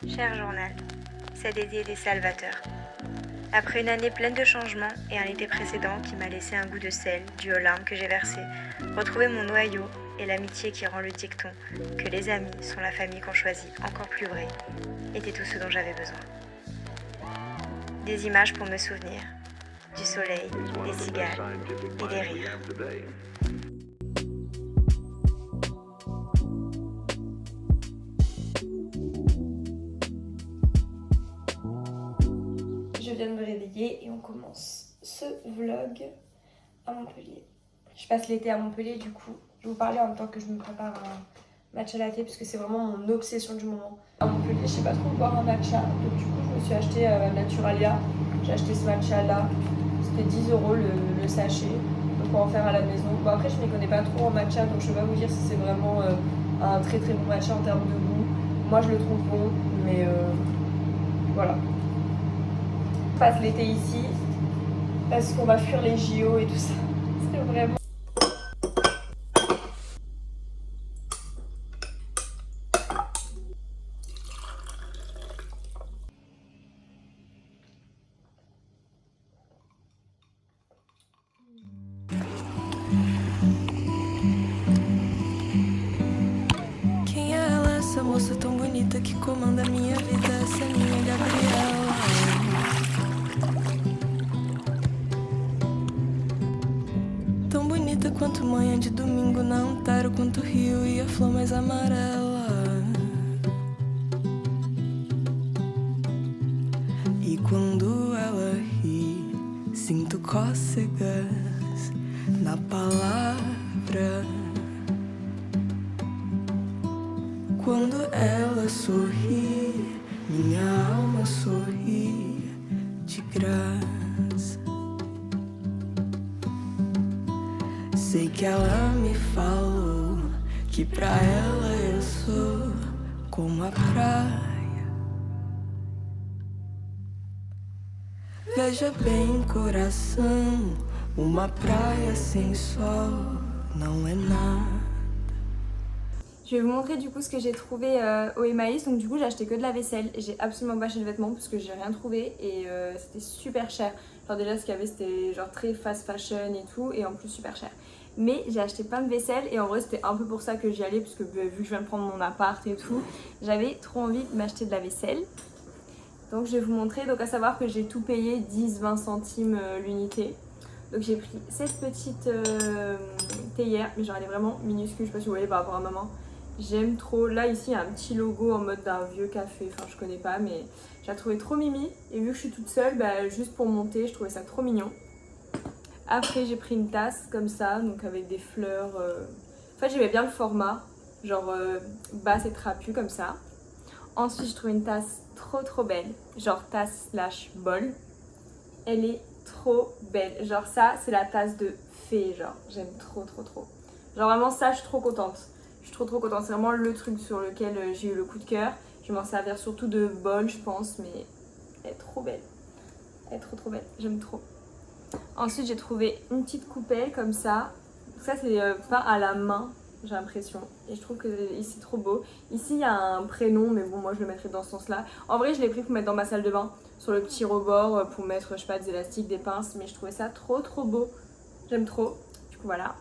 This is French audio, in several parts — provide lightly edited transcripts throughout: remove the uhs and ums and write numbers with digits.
Cher journal, cet été était salvateur. Après une année pleine de changements et un été précédent qui m'a laissé un goût de sel dû aux larmes que j'ai versées, retrouver mon noyau et l'amitié qui rend le dicton que les amis sont la famille qu'on choisit encore plus vrai était tout ce dont j'avais besoin. Des images pour me souvenir, du soleil, des cigales et des rires. Je viens de me réveiller et on commence ce vlog à Montpellier. Je passe l'été à Montpellier, du coup je vais vous parler en même temps que je me prépare un matcha latte parce que c'est vraiment mon obsession du moment. À Montpellier, je sais pas trop boire un matcha, donc du coup je me suis acheté Naturalia. J'ai acheté ce matcha là, c'était 10 € le sachet, donc on va en faire à la maison. Bon après je m'y connais pas trop en matcha, donc je vais pas vous dire si c'est vraiment un très très bon matcha en termes de goût. Moi je le trouve bon, mais voilà. On passe l'été ici parce qu'on va fuir les JO et tout ça. C'est vraiment... Quem é ela, essa moça tão bonita que comanda minha vida, essa minha Gabriela? Tão bonita quanto manhã de domingo na Antero, quanto o rio e a flor mais amarela. E quando ela ri, sinto cócegas na palavra. Quando ela sorri, minha alma sorri de graça. Sei que ela me falou que pra ela eu sou como a praia. Veja bem, coração, uma praia sem sol não é nada. Je vais vous montrer du coup ce que j'ai trouvé au Emmaüs. Donc du coup j'ai acheté que de la vaisselle. J'ai absolument pas acheté de vêtements parce que j'ai rien trouvé et c'était super cher. Genre déjà ce qu'il y avait c'était genre très fast fashion et tout et en plus super cher. Mais j'ai acheté plein de vaisselle et en vrai c'était un peu pour ça que j'y allais parce que vu que je viens de prendre mon appart et tout, j'avais trop envie de m'acheter de la vaisselle. Donc je vais vous montrer, donc à savoir que j'ai tout payé 10-20 centimes l'unité. Donc j'ai pris cette petite théière, mais genre elle est vraiment minuscule, je sais pas si vous voyez par rapport à maman. J'aime trop, là ici il y a un petit logo en mode d'un vieux café, enfin je connais pas mais je la trouvais trop mimi. Et vu que je suis toute seule, bah, juste pour monter je trouvais ça trop mignon. Après j'ai pris une tasse comme ça, donc avec des fleurs. En fait j'aimais bien le format, genre basse et trapu comme ça. Ensuite j'ai trouvé une tasse trop belle, genre tasse slash bol. Elle est trop belle, genre ça c'est la tasse de fée, genre j'aime trop. Genre vraiment ça je suis trop contente. Je suis trop contente, c'est vraiment le truc sur lequel j'ai eu le coup de cœur. Je vais m'en servir surtout de bol je pense, mais elle est trop belle. Elle est trop belle, j'aime trop. Ensuite j'ai trouvé une petite coupelle comme ça. Ça c'est peint à la main, j'ai l'impression. Et je trouve que ici c'est trop beau. Ici il y a un prénom, mais bon moi je le mettrai dans ce sens là. En vrai je l'ai pris pour mettre dans ma salle de bain, sur le petit rebord pour mettre je sais pas des élastiques, des pinces. Mais je trouvais ça trop beau, j'aime trop. Du coup voilà.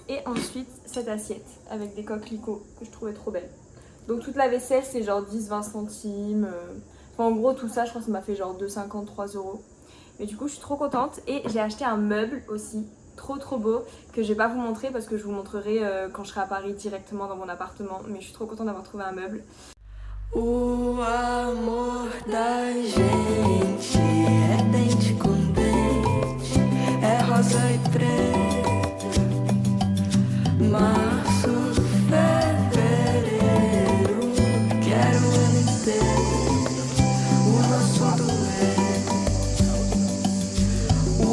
Et ensuite cette assiette avec des coquelicots que je trouvais trop belle. Donc toute la vaisselle c'est genre 10-20 centimes. Enfin en gros tout ça je crois que ça m'a fait genre 2,50, 3 €. Mais du coup je suis trop contente. Et j'ai acheté un meuble aussi trop beau que je vais pas vous montrer parce que je vous montrerai quand je serai à Paris directement dans mon appartement. Mais je suis trop contente d'avoir trouvé un meuble. O amor da gente é dente com dente, é rosa e preto. Março, fevereiro, quero o ano inteiro, o nosso dueto. O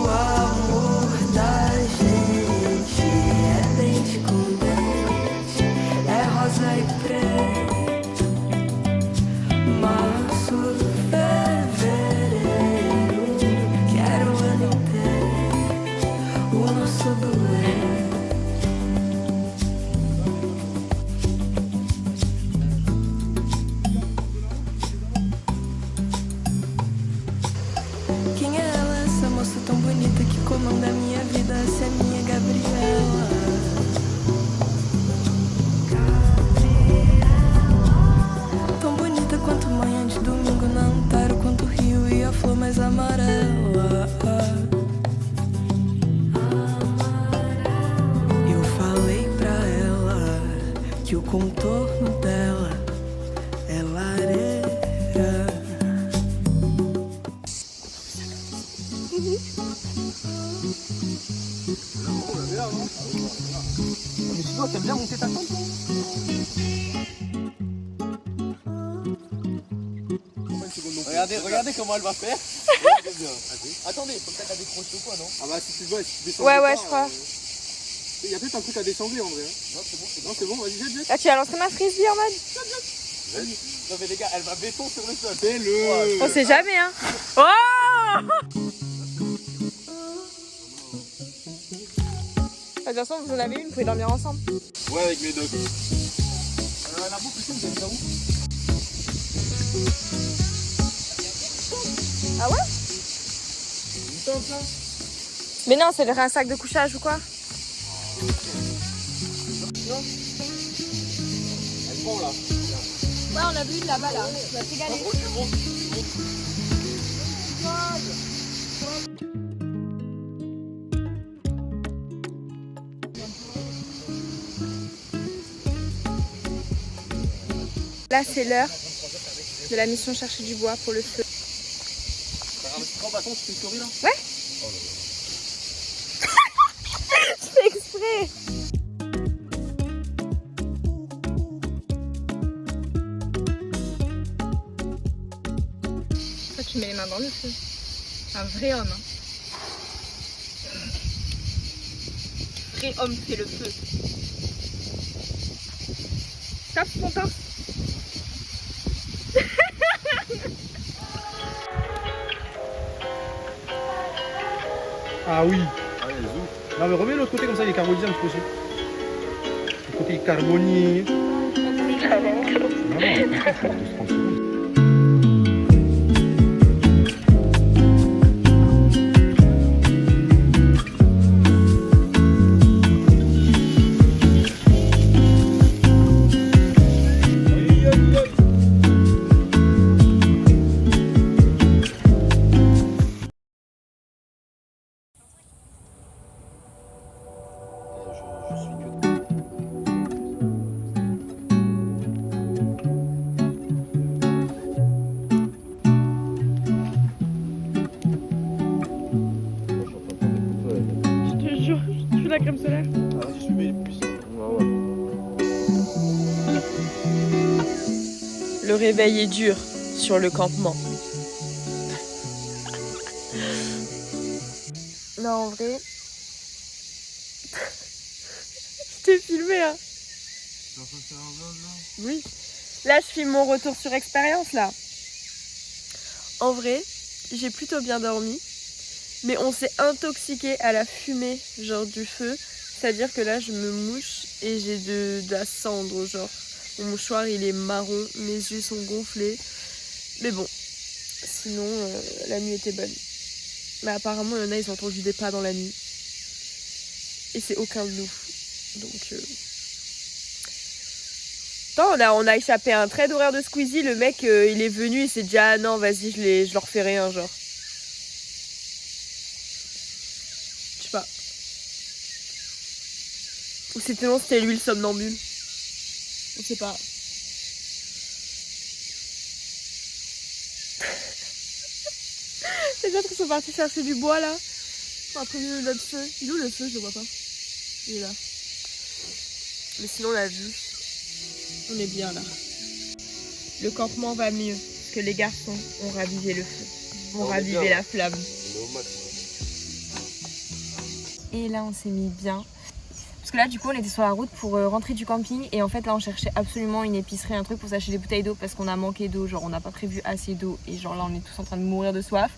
amor da gente é dente com dente, é rosa e preto. Março, fevereiro, quero o ano inteiro, o nosso dueto. comanda minha vida, essa é minha Gabriela. Tão bonita quanto manhã de domingo na Antártida, quanto o rio e a flor mais amarela. Eu falei pra ela que o contorno dela é lareira. Mais tu vois, t'aimes bien monter ta tente? Regardez comment elle va faire. Regardez bien. Attendez, faut peut-être la décrocher ou quoi, non? Ah bah si tu vois, si tu descends. Ouais, pas, je crois. Il y a peut-être un truc à descendre en vrai. Non, c'est bon, Non, c'est bon, vas-y, jette. Là, tu vas lancer ma frisbee en mode. Non mais les gars, elle va béton sur le sol. Fais-le. On sait jamais, hein. Oh! De toute façon, vous en avez une, vous pouvez dormir ensemble. Ouais, avec mes dogs. La boucle, tu sais, vous avez ça où? Ah ouais? Mais non, c'est un sac de couchage ou quoi? Non. Elle prend là. Ouais, on a vu une là-bas, là. Tu vas te régaler. Là, c'est l'heure de la mission chercher du bois pour le feu. Prends bâton, tu fais une story là? Ouais. Je fais exprès. Toi, tu mets les mains dans le feu. Un vrai homme. Hein. Vrai homme fait le feu. Tape ton torse. Ah oui. Allez, zoom. Non mais remets l'autre côté comme ça, il est carbonisé un petit peu aussi. Le côté carbonisé. Vraiment, 30 secondes. La crème solaire. Ah, vas-y, je mets les puces. Le réveil est dur sur le campement. Non, en vrai. Je t'ai filmé, hein. Oui. Là, je filme mon retour sur expérience, là. En vrai, j'ai plutôt bien dormi. Mais on s'est intoxiqué à la fumée, genre du feu. C'est-à-dire que là, je me mouche et j'ai de la cendre, genre. Mon mouchoir, il est marron, mes yeux sont gonflés. Mais bon, sinon, la nuit était bonne. Mais apparemment, il y en a, ils ont entendu des pas dans la nuit. Et c'est aucun de nous. Donc, Attends, on a échappé à un trait d'horaire de Squeezie. Le mec, il est venu, il s'est dit « Ah non, vas-y, je leur fais rien, genre. » Je sais pas. Ou c'était lui le somnambule. On sait pas. Les autres ils sont partis chercher du bois là. Après notre feu. Il est où le feu? Je le vois pas. Il est là. Mais sinon on a vu. On est bien là. Le campement va mieux. Parce que les garçons ont ravivé le feu. Ont ravivé la flamme. Et là on s'est mis bien. Parce que là du coup on était sur la route pour rentrer du camping. Et en fait là on cherchait absolument une épicerie, un truc pour s'acheter des bouteilles d'eau. Parce qu'on a manqué d'eau, genre on n'a pas prévu assez d'eau. Et genre là on est tous en train de mourir de soif.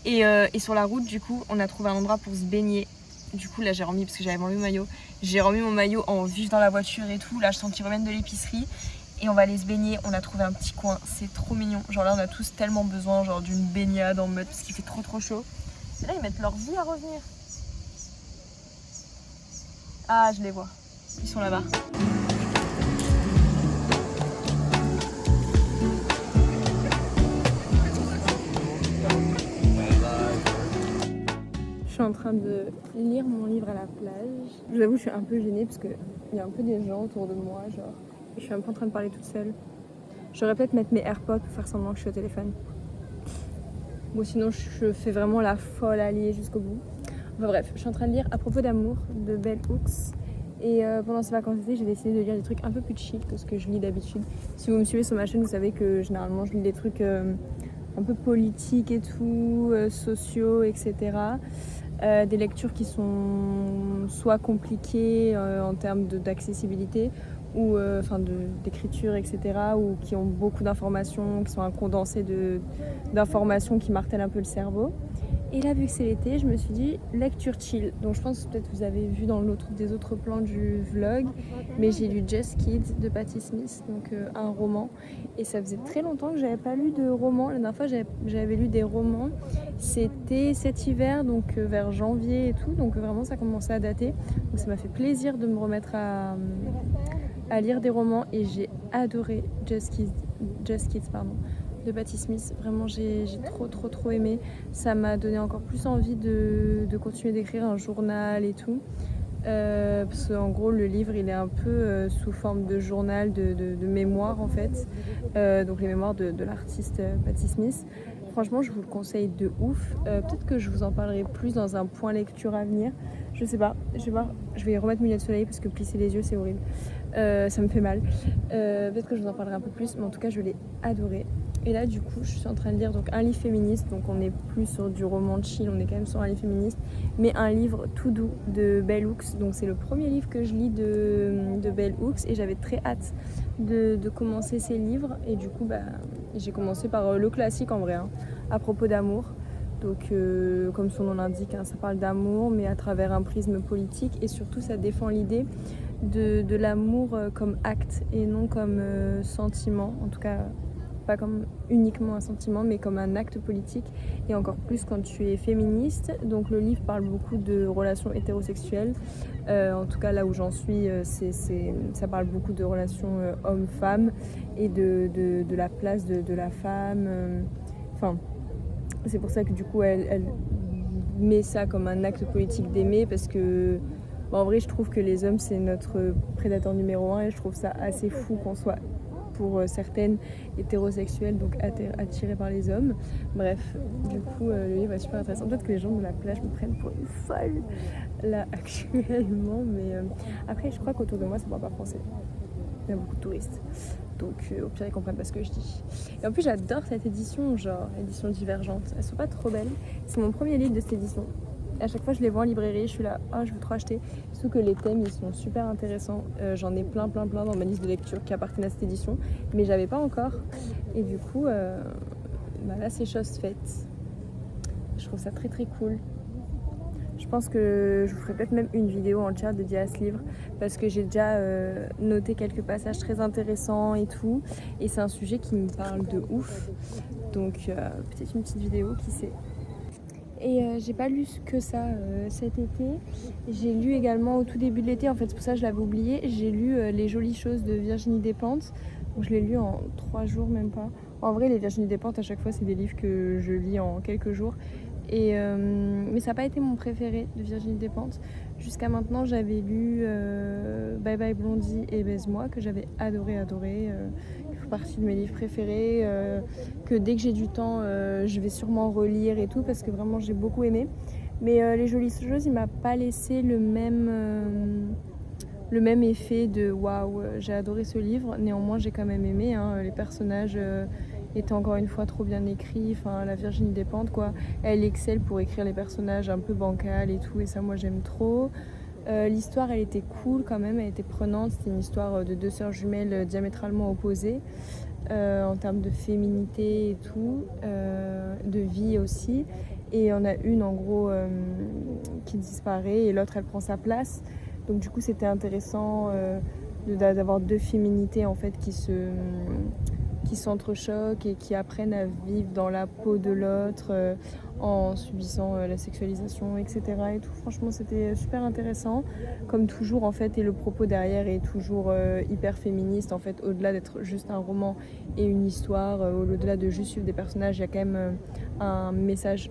Et sur la route du coup on a trouvé un endroit pour se baigner. Du coup là j'ai remis, parce que j'avais enlevé mon maillot. J'ai remis mon maillot en vif dans la voiture et tout. Là je sens qu'ils reviennent de l'épicerie. Et on va aller se baigner, on a trouvé un petit coin, c'est trop mignon. Genre là on a tous tellement besoin genre d'une baignade en mode parce qu'il fait trop chaud. Et là ils mettent leur vie à revenir. Ah, je les vois. Ils sont là-bas. Je suis en train de lire mon livre à la plage. Je vous avoue, je suis un peu gênée parce qu'il y a un peu des gens autour de moi, genre. Et je suis un peu en train de parler toute seule. J'aurais peut-être mettre mes AirPods pour faire semblant que je suis au téléphone. Bon, sinon, je fais vraiment la folle alliée jusqu'au bout. Enfin bref, je suis en train de lire À propos d'amour de Bell Hooks. Et pendant ces vacances d'été, j'ai décidé de lire des trucs un peu plus chill que ce que je lis d'habitude. Si vous me suivez sur ma chaîne, vous savez que généralement je lis des trucs un peu politiques et tout, sociaux, etc. Des lectures qui sont soit compliquées en termes d'accessibilité ou d'écriture, etc. ou qui ont beaucoup d'informations, qui sont un condensé d'informations qui martèlent un peu le cerveau. Et là, vu que c'est l'été, je me suis dit lecture chill. Donc je pense que peut-être vous avez vu dans des autres plans du vlog, mais j'ai lu Just Kids de Patti Smith, donc un roman. Et ça faisait très longtemps que j'avais pas lu de roman. La dernière fois, j'avais lu des romans. C'était cet hiver, donc vers janvier et tout. Donc vraiment, ça commençait à dater. Donc ça m'a fait plaisir de me remettre à lire des romans. Et j'ai adoré Just Kids, de Patti Smith. Vraiment, j'ai trop aimé. Ça m'a donné encore plus envie de continuer d'écrire un journal et tout. Parce qu'en gros, le livre, il est un peu sous forme de journal, de mémoire en fait. Donc les mémoires de l'artiste Patti Smith. Franchement, je vous le conseille de ouf. Peut-être que je vous en parlerai plus dans un point lecture à venir. Je sais pas, je vais voir. Je vais remettre mes lunettes de soleil parce que plisser les yeux, c'est horrible. Ça me fait mal. Peut-être que je vous en parlerai un peu plus, mais en tout cas, je l'ai adoré. Et là, du coup, je suis en train de lire donc un livre féministe, donc on n'est plus sur du roman chill, on est quand même sur un livre féministe, mais un livre tout doux de Bell Hooks. Donc c'est le premier livre que je lis de Bell Hooks et j'avais très hâte de commencer ces livres. Et du coup, j'ai commencé par le classique en vrai, hein, À propos d'amour. Donc comme son nom l'indique, hein, ça parle d'amour, mais à travers un prisme politique et surtout ça défend l'idée de l'amour comme acte et non comme sentiment, en tout cas pas comme uniquement un sentiment mais comme un acte politique et encore plus quand tu es féministe. Donc le livre parle beaucoup de relations hétérosexuelles, en tout cas là où j'en suis ça parle beaucoup de relations homme-femme et de la place de la femme, c'est pour ça que du coup elle met ça comme un acte politique d'aimer parce que en vrai je trouve que les hommes c'est notre prédateur numéro 1 et je trouve ça assez fou qu'on soit pour certaines hétérosexuelles, donc attirées par les hommes. Bref, du coup, le livre est super intéressant. Peut-être que les gens de la plage me prennent pour une folle, là, actuellement, mais après, je crois qu'autour de moi, ça ne parle pas français. Il y a beaucoup de touristes. Donc, au pire, ils comprennent pas ce que je dis. Et en plus, j'adore cette édition, genre, édition divergente. Elles sont pas trop belles. C'est mon premier livre de cette édition. À chaque fois je les vois en librairie, je suis là, je veux trop acheter. Surtout que les thèmes ils sont super intéressants. J'en ai plein dans ma liste de lecture qui appartiennent à cette édition, mais j'avais pas encore. Et du coup, là c'est chose faite. Je trouve ça très cool. Je pense que je vous ferai peut-être même une vidéo entière dédiée à ce livre parce que j'ai déjà noté quelques passages très intéressants et tout. Et c'est un sujet qui me parle de ouf. Donc peut-être une petite vidéo, qui sait. Et j'ai pas lu que ça cet été. J'ai lu également au tout début de l'été, en fait c'est pour ça que je l'avais oublié, j'ai lu Les Jolies Choses de Virginie Despentes. Donc je l'ai lu en 3 jours, même pas. En vrai les Virginie Despentes à chaque fois c'est des livres que je lis en quelques jours. Et, mais ça n'a pas été mon préféré de Virginie Despentes. Jusqu'à maintenant j'avais lu Bye Bye Blondie et Baise-moi que j'avais adoré. Qui font partie de mes livres préférés, que dès que j'ai du temps je vais sûrement relire et tout parce que vraiment j'ai beaucoup aimé. Mais Les Jolies Choses il m'a pas laissé le même effet de waouh, j'ai adoré ce livre. Néanmoins j'ai quand même aimé, hein, les personnages était encore une fois trop bien écrit, la Virginie Despentes quoi, elle excelle pour écrire les personnages un peu bancals et tout, et ça moi j'aime trop. L'histoire elle était cool quand même, elle était prenante, c'était une histoire de 2 sœurs jumelles diamétralement opposées en termes de féminité et tout, de vie aussi, et on a une en gros qui disparaît et l'autre elle prend sa place, donc du coup c'était intéressant d'avoir 2 féminités en fait qui s'entrechoquent et qui apprennent à vivre dans la peau de l'autre. en subissant la sexualisation, etc. Et tout. Franchement, c'était super intéressant, comme toujours en fait, et le propos derrière est toujours hyper féministe. En fait, au-delà d'être juste un roman et une histoire, au-delà de juste suivre des personnages, il y a quand même un message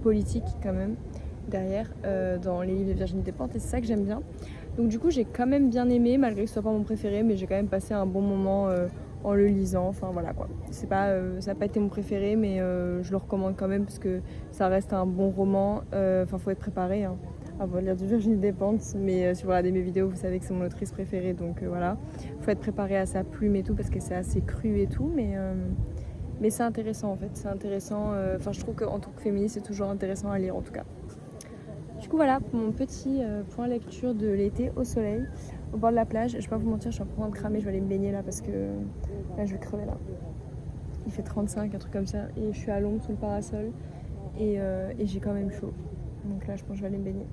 politique quand même derrière dans les livres de Virginie Despentes, et c'est ça que j'aime bien. Donc du coup, j'ai quand même bien aimé, malgré que ce soit pas mon préféré, mais j'ai quand même passé un bon moment en le lisant. Enfin voilà quoi. C'est pas, ça n'a pas été mon préféré, mais je le recommande quand même parce que ça reste un bon roman. Enfin, faut être préparé hein, avant de lire du Virginie Despentes. Mais si vous regardez mes vidéos, vous savez que c'est mon autrice préférée, donc voilà. Faut être préparé à sa plume et tout parce que c'est assez cru et tout, mais c'est intéressant en fait. C'est intéressant. Enfin, je trouve qu'en tant que féministe, c'est toujours intéressant à lire en tout cas. Du coup voilà pour mon petit point lecture de l'été au soleil, au bord de la plage. Je vais pas vous mentir, je suis un peu en train de cramer, je vais aller me baigner là parce que là je vais crever là. Il fait 35, un truc comme ça, et je suis à l'ombre sous le parasol et j'ai quand même chaud. Donc là je pense que je vais aller me baigner.